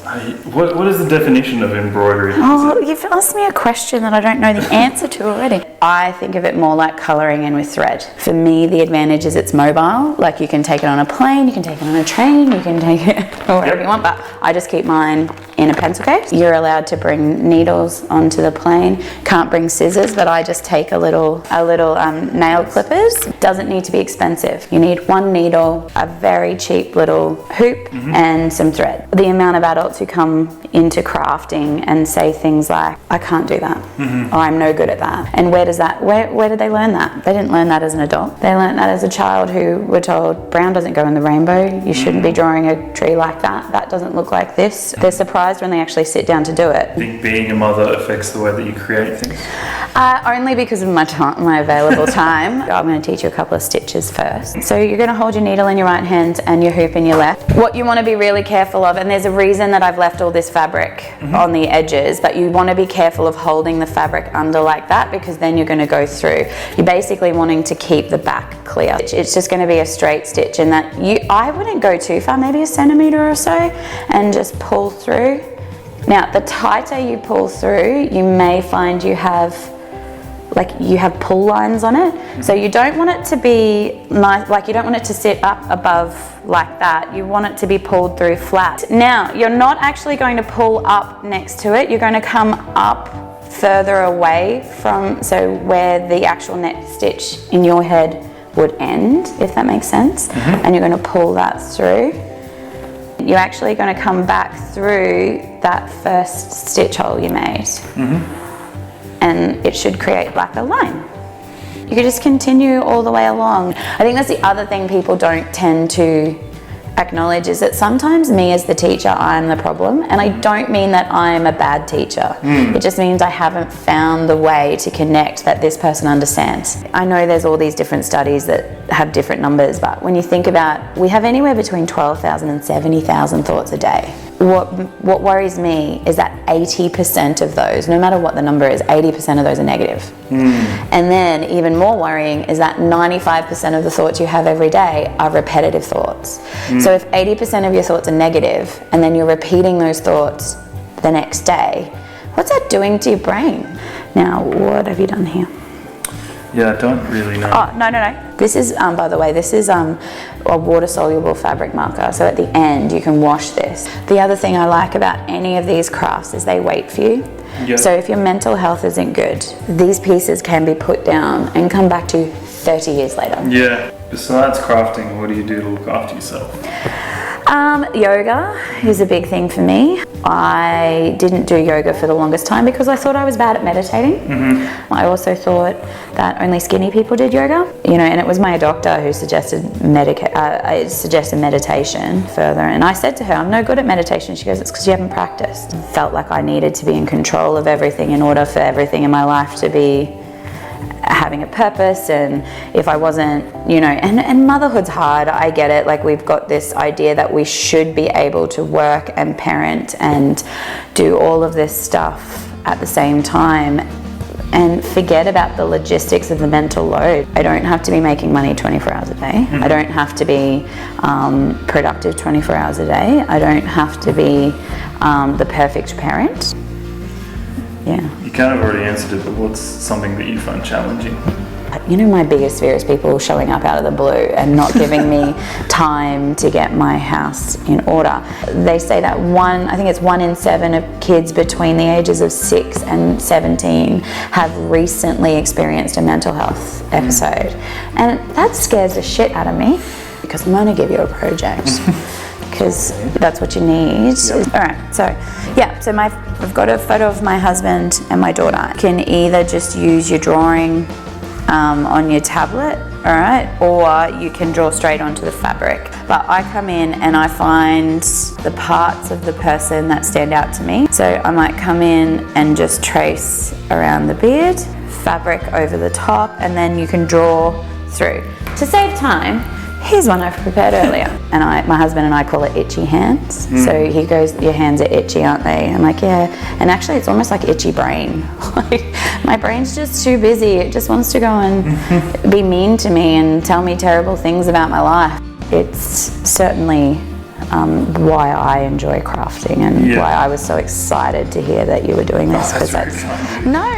What is the definition of embroidery? Oh, you've asked me a question that I don't know the answer to already. I think of it more like colouring in with thread. For me, the advantage is it's mobile. Like you can take it on a plane, you can take it on a train, you can take it wherever you want, but I just keep mine in a pencil case. You're allowed to bring needles onto the plane. Can't bring scissors, but I just take a little nail clippers. Doesn't need to be expensive. You need one needle, a very cheap little hoop, and some thread. The amount of adults who come into crafting and say things like, I can't do that, or I'm no good at that. And where did they learn that? They didn't learn that as an adult. They learned that as a child who were told, brown doesn't go in the rainbow, you shouldn't be drawing a tree like that, that doesn't look like this. They're surprised when they actually sit down to do it. I think being a mother affects the way that you create things? Only because of my available time. I'm going to teach you a couple of stitches first. So you're going to hold your needle in your right hand and your hoop in your left. What you want to be really careful of, and there's a reason that I've left all this fabric on the edges, but you want to be careful of holding the fabric under like that, because then you're going to go through. You're basically wanting to keep the back clear. It's just going to be a straight stitch, and that I wouldn't go too far, maybe a centimetre or so, and just pull through. Now, the tighter you pull through, you may find you have pull lines on it. So you don't want it to be nice, like you don't want it to sit up above like that. You want it to be pulled through flat. Now, you're not actually going to pull up next to it. You're going to come up further away from, so where the actual next stitch in your head would end, if that makes sense. And you're going to pull that through. You're actually going to come back through that first stitch hole you made. And it should create like a line. You could just continue all the way along. I think that's the other thing people don't tend to acknowledge, is that sometimes me as the teacher, I'm the problem, and I don't mean that I'm a bad teacher. It just means I haven't found the way to connect that this person understands. I know there's all these different studies that have different numbers, but when you think about, we have anywhere between 12,000 and 70,000 thoughts a day. What worries me is that 80% of those, no matter what the number is, 80% of those are negative. And then even more worrying is that 95% of the thoughts you have every day are repetitive thoughts. So if 80% of your thoughts are negative, and then you're repeating those thoughts the next day, what's that doing to your brain? Now, what have you done here? Yeah, I don't really know. Oh, no. This is, by the way, this is a water-soluble fabric marker. So at the end, you can wash this. The other thing I like about any of these crafts is they wait for you. So if your mental health isn't good, these pieces can be put down and come back to 30 years later. Yeah. Besides crafting, what do you do to look after yourself? Yoga is a big thing for me. I didn't do yoga for the longest time because I thought I was bad at meditating. I also thought that only skinny people did yoga, and it was my doctor who suggested meditation further. And I said to her, I'm no good at meditation. She goes, it's because you haven't practiced. Felt like I needed to be in control of everything in order for everything in my life to be having a purpose, and if I wasn't, and motherhood's hard, I get it. Like, we've got this idea that we should be able to work and parent and do all of this stuff at the same time and forget about the logistics of the mental load. I don't have to be making money 24 hours a day. I don't have to be productive 24 hours a day. I don't have to be the perfect parent. Yeah. You kind of already answered it, but what's something that you find challenging? My biggest fear is people showing up out of the blue and not giving me time to get my house in order. They say that I think it's 1 in 7 of kids between the ages of 6 and 17 have recently experienced a mental health episode. And that scares the shit out of me, because I'm going to give you a project. Because that's what you need. All right, so I've got a photo of my husband and my daughter. You can either just use your drawing on your tablet, all right, or you can draw straight onto the fabric. But I come in and I find the parts of the person that stand out to me. So I might come in and just trace around the beard, fabric over the top, and then you can draw through. To save time, here's one I've prepared earlier. And my husband and I call it itchy hands. So he goes, your hands are itchy, aren't they? I'm like, yeah. And actually it's almost like itchy brain. My brain's just too busy. It just wants to go and be mean to me and tell me terrible things about my life. It's certainly why I enjoy crafting and why I was so excited to hear that you were doing this. That's very kind. No.